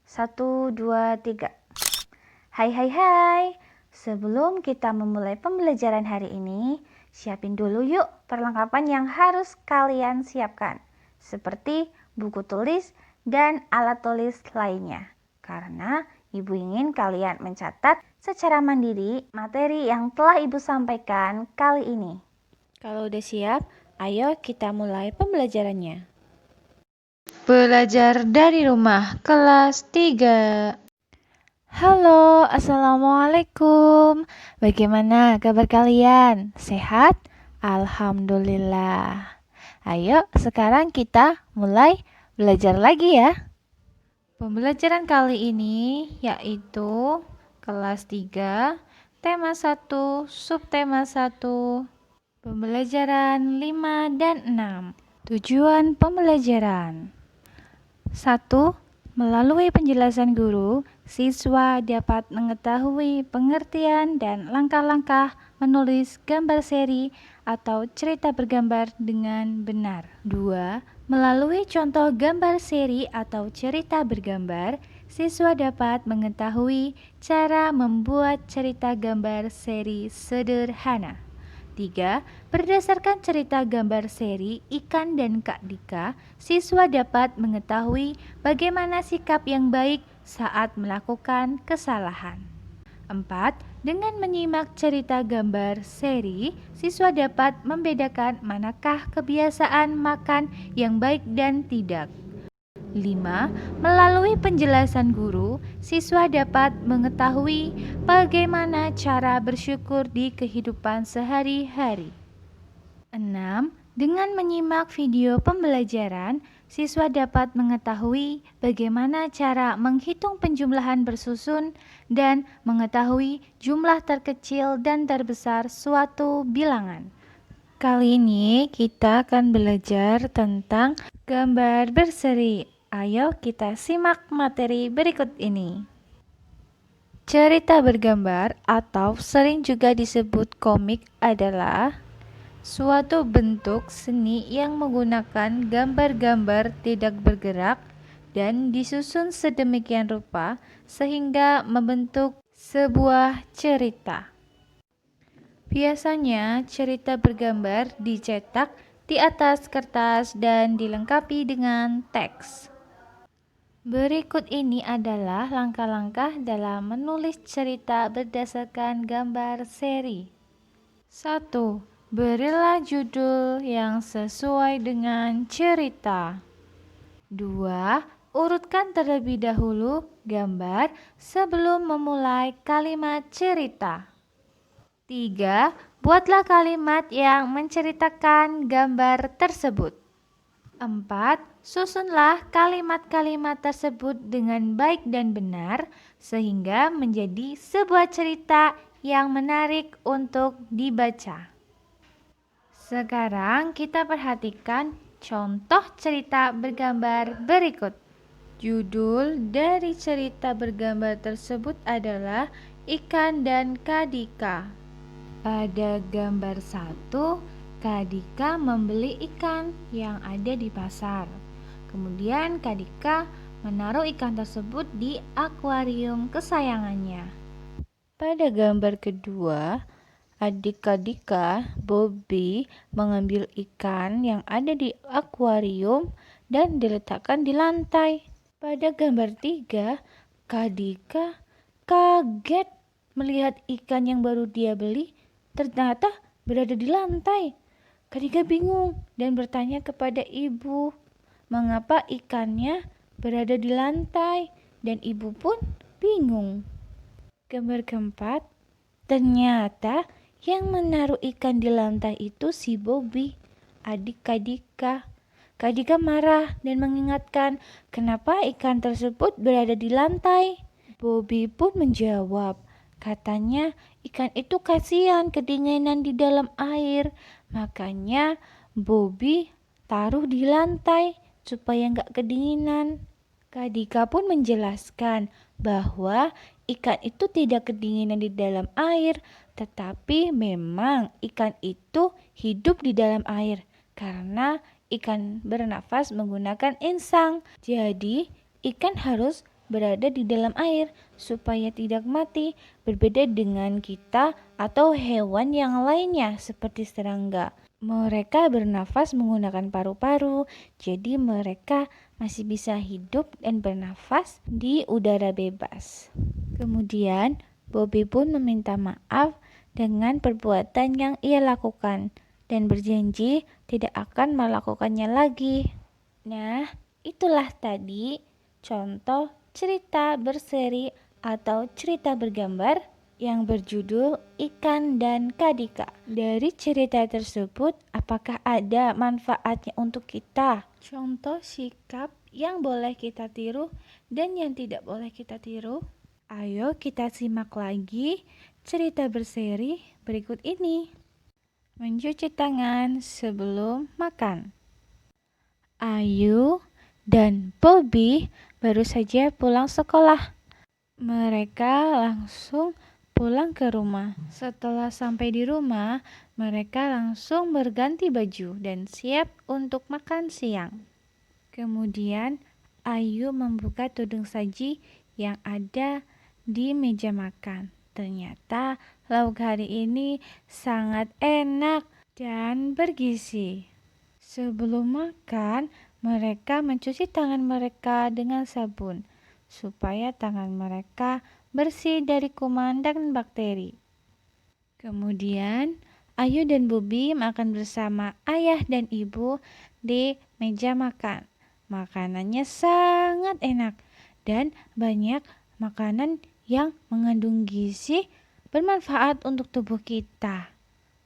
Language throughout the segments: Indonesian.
Satu, dua, tiga. Hai. Sebelum kita memulai pembelajaran hari ini, siapin dulu yuk perlengkapan yang harus kalian siapkan. Seperti buku tulis dan alat tulis lainnya. Karena Ibu ingin kalian mencatat secara mandiri materi yang telah Ibu sampaikan kali ini. Kalau udah siap, ayo kita mulai pembelajarannya. Belajar dari rumah kelas 3. Halo, Assalamualaikum. Bagaimana kabar kalian? Sehat? Alhamdulillah. Ayo, sekarang kita mulai belajar lagi ya. Pembelajaran kali ini yaitu kelas 3, tema 1, subtema 1, pembelajaran 5 dan 6. Tujuan pembelajaran 1. Melalui penjelasan guru, siswa dapat mengetahui pengertian dan langkah-langkah menulis gambar seri atau cerita bergambar dengan benar. 2. Melalui contoh gambar seri atau cerita bergambar, siswa dapat mengetahui cara membuat cerita gambar seri sederhana. 3. Berdasarkan cerita gambar seri Ikan dan Kak Dika, siswa dapat mengetahui bagaimana sikap yang baik saat melakukan kesalahan. 4. Dengan menyimak cerita gambar seri, siswa dapat membedakan manakah kebiasaan makan yang baik dan tidak. 5. Melalui penjelasan guru, siswa dapat mengetahui bagaimana cara bersyukur di kehidupan sehari-hari. 6. Dengan menyimak video pembelajaran, siswa dapat mengetahui bagaimana cara menghitung penjumlahan bersusun dan mengetahui jumlah terkecil dan terbesar suatu bilangan. Kali ini kita akan belajar tentang gambar berseri. Ayo kita simak materi berikut ini. Cerita bergambar atau sering juga disebut komik adalah suatu bentuk seni yang menggunakan gambar-gambar tidak bergerak dan disusun sedemikian rupa sehingga membentuk sebuah cerita. Biasanya cerita bergambar dicetak di atas kertas dan dilengkapi dengan teks. Berikut ini adalah langkah-langkah dalam menulis cerita berdasarkan gambar seri. 1. Berilah judul yang sesuai dengan cerita. 2. Urutkan terlebih dahulu gambar sebelum memulai kalimat cerita. 3. Buatlah kalimat yang menceritakan gambar tersebut. 4. Susunlah kalimat-kalimat tersebut dengan baik dan benar sehingga menjadi sebuah cerita yang menarik untuk dibaca. Sekarang kita perhatikan contoh cerita bergambar berikut. Judul dari cerita bergambar tersebut adalah Ikan dan Kak Dika. Pada gambar 1, Kak Dika membeli ikan yang ada di pasar. Kemudian Kak Dika menaruh ikan tersebut di akuarium kesayangannya. Pada gambar kedua, adik Kak Dika, Bobby, mengambil ikan yang ada di akuarium dan diletakkan di lantai. Pada gambar 3, Kak Dika kaget melihat ikan yang baru dia beli ternyata berada di lantai. Kak Dika bingung dan bertanya kepada ibu, mengapa ikannya berada di lantai, dan ibu pun bingung. Gambar keempat, ternyata yang menaruh ikan di lantai itu si Bobby, adik Kak Dika. Kak Dika marah dan mengingatkan kenapa ikan tersebut berada di lantai. Bobby pun menjawab, katanya ikan itu kasihan kedinginan di dalam air. Makanya Bobby taruh di lantai supaya nggak kedinginan. Kak Dika pun menjelaskan bahwa ikan itu tidak kedinginan di dalam air, tetapi memang ikan itu hidup di dalam air karena ikan bernafas menggunakan insang. Jadi ikan harus berada di dalam air supaya tidak mati, berbeda dengan kita atau hewan yang lainnya seperti serangga. Mereka bernafas menggunakan paru-paru, jadi mereka masih bisa hidup dan bernafas di udara bebas. Kemudian, Bobby pun meminta maaf dengan perbuatan yang ia lakukan dan berjanji tidak akan melakukannya lagi. Nah, itulah tadi contoh cerita berseri atau cerita bergambar yang berjudul Ikan dan Kadika. Dari cerita tersebut, apakah ada manfaatnya untuk kita? Contoh sikap yang boleh kita tiru dan yang tidak boleh kita tiru? Ayo kita simak lagi cerita berseri berikut ini. Mencuci tangan sebelum makan. Ayu dan Bobby baru saja pulang sekolah. Mereka langsung pulang ke rumah. Setelah sampai di rumah, mereka langsung berganti baju dan siap untuk makan siang. Kemudian Ayu membuka tudung saji yang ada di meja makan. Ternyata lauk hari ini sangat enak dan bergizi. Sebelum makan, mereka mencuci tangan mereka dengan sabun supaya tangan mereka bersih dari kuman dan bakteri. Kemudian, Ayu dan Bobby makan bersama ayah dan ibu di meja makan. Makanannya sangat enak dan banyak makanan yang mengandung gizi bermanfaat untuk tubuh kita.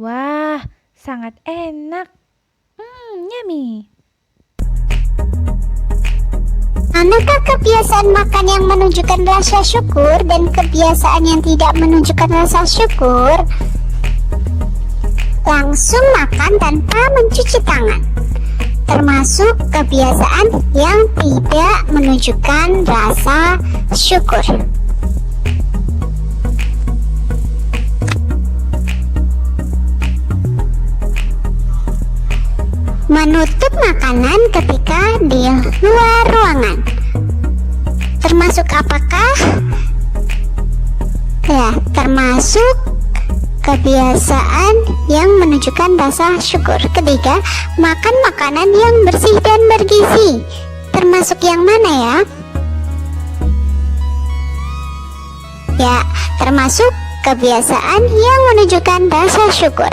Wah, sangat enak. Yummy. Manakah kebiasaan makan yang menunjukkan rasa syukur dan kebiasaan yang tidak menunjukkan rasa syukur? Langsung makan tanpa mencuci tangan, termasuk kebiasaan yang tidak menunjukkan rasa syukur. Menutup makanan ketika di luar ruangan, termasuk apakah? Ya, termasuk kebiasaan yang menunjukkan rasa syukur. Ketiga, makan makanan yang bersih dan bergizi, termasuk yang mana ya? Ya, termasuk kebiasaan yang menunjukkan rasa syukur.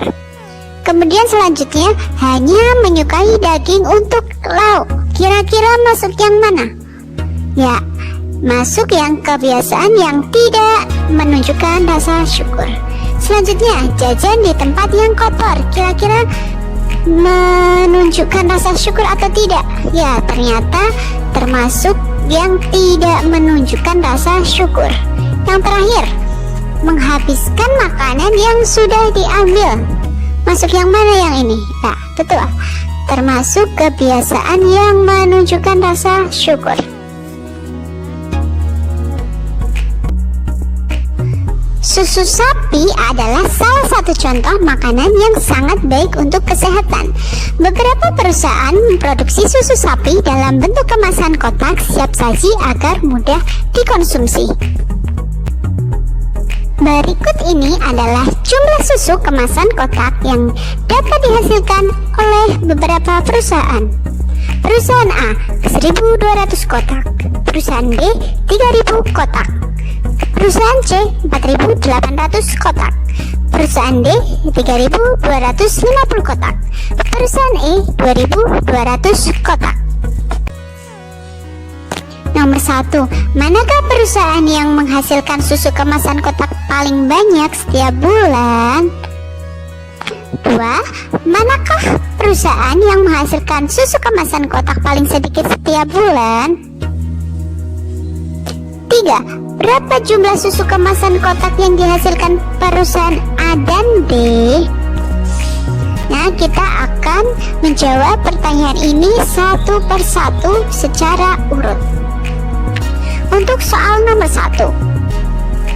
Kemudian selanjutnya, hanya menyukai daging untuk lauk. Kira-kira masuk yang mana? Ya, masuk yang kebiasaan yang tidak menunjukkan rasa syukur. Selanjutnya, jajan di tempat yang kotor. Kira-kira menunjukkan rasa syukur atau tidak? Ya, ternyata termasuk yang tidak menunjukkan rasa syukur. Yang terakhir, menghabiskan makanan yang sudah diambil. Masuk yang mana yang ini? Ya, betul. Termasuk kebiasaan yang menunjukkan rasa syukur. Susu sapi adalah salah satu contoh makanan yang sangat baik untuk kesehatan. Beberapa perusahaan memproduksi susu sapi dalam bentuk kemasan kotak siap saji agar mudah dikonsumsi. Berikut ini adalah jumlah susu kemasan kotak yang dapat dihasilkan oleh beberapa perusahaan. Perusahaan A 1.200 kotak, perusahaan B 3.000 kotak, perusahaan C 4.800 kotak, perusahaan D 3.250 kotak, perusahaan E 2.200 kotak. Nomor 1, manakah perusahaan yang menghasilkan susu kemasan kotak paling banyak setiap bulan? 2, manakah perusahaan yang menghasilkan susu kemasan kotak paling sedikit setiap bulan? 3, berapa jumlah susu kemasan kotak yang dihasilkan perusahaan A dan B? Nah, kita akan menjawab pertanyaan ini satu persatu secara urut. Untuk soal nomor 1,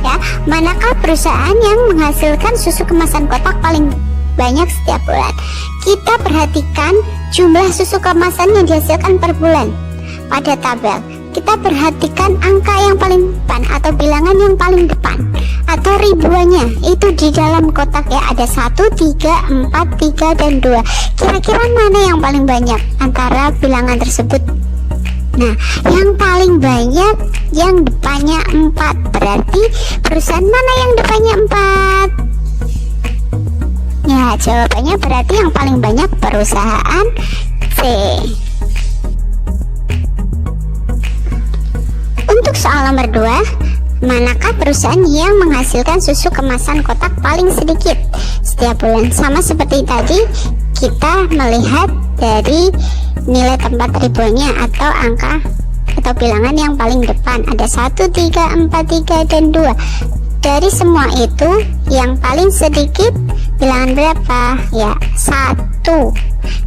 ya, manakah perusahaan yang menghasilkan susu kemasan kotak paling banyak setiap bulan? Kita perhatikan jumlah susu kemasan yang dihasilkan per bulan pada tabel. kita perhatikan angka yang paling depan atau bilangan yang paling depan atau ribuannya itu di dalam kotak ya. Ada 1, 3, 4, 3, dan 2. Kira-kira mana yang paling banyak antara bilangan tersebut? Nah, yang paling banyak yang depannya 4. Berarti perusahaan mana yang depannya 4? Ya, jawabannya berarti yang paling banyak perusahaan C. Untuk soal nomor 2, manakah perusahaan yang menghasilkan susu kemasan kotak paling sedikit setiap bulan? Sama seperti tadi, kita melihat dari nilai tempat ribuannya atau angka atau bilangan yang paling depan. Ada 1, 3, 4, 3, dan 2. Dari semua itu yang paling sedikit bilangan berapa? Ya, 1.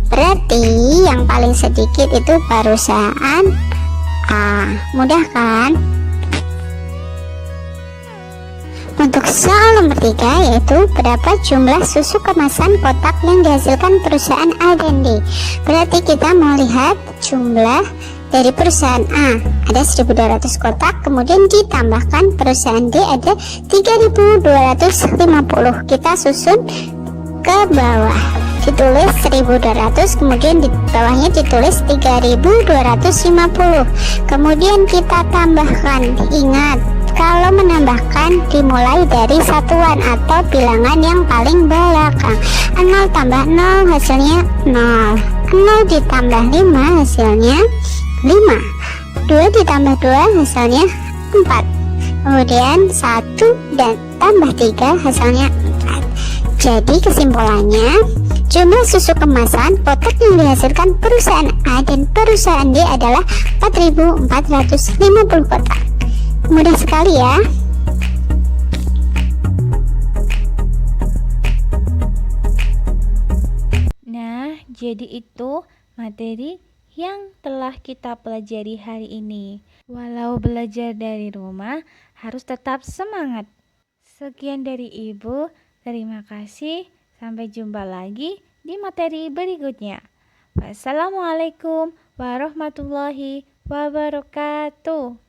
Berarti yang paling sedikit itu perusahaan A. Mudah kan? Untuk soal nomor 3, yaitu berapa jumlah susu kemasan kotak yang dihasilkan perusahaan A dan D. Berarti kita mau lihat jumlah dari perusahaan A ada 1200 kotak, kemudian ditambahkan perusahaan D ada 3250. Kita susun ke bawah, ditulis 1200, kemudian di bawahnya ditulis 3250. Kemudian kita tambahkan. Ingat, kalau menambahkan dimulai dari satuan atau bilangan yang paling belakang. 0 tambah 0 hasilnya 0. 0 ditambah 5 hasilnya 5. 2 ditambah 2 hasilnya 4. Kemudian 1 dan tambah 3 hasilnya 4. Jadi kesimpulannya, jumlah susu kemasan kotak yang dihasilkan perusahaan A dan perusahaan D adalah 4450 kotak. Mudah sekali ya. Nah, jadi itu materi yang telah kita pelajari hari ini. Walau belajar dari rumah, harus tetap semangat. Sekian dari Ibu, terima kasih. Sampai jumpa lagi di materi berikutnya. Wassalamualaikum warahmatullahi wabarakatuh.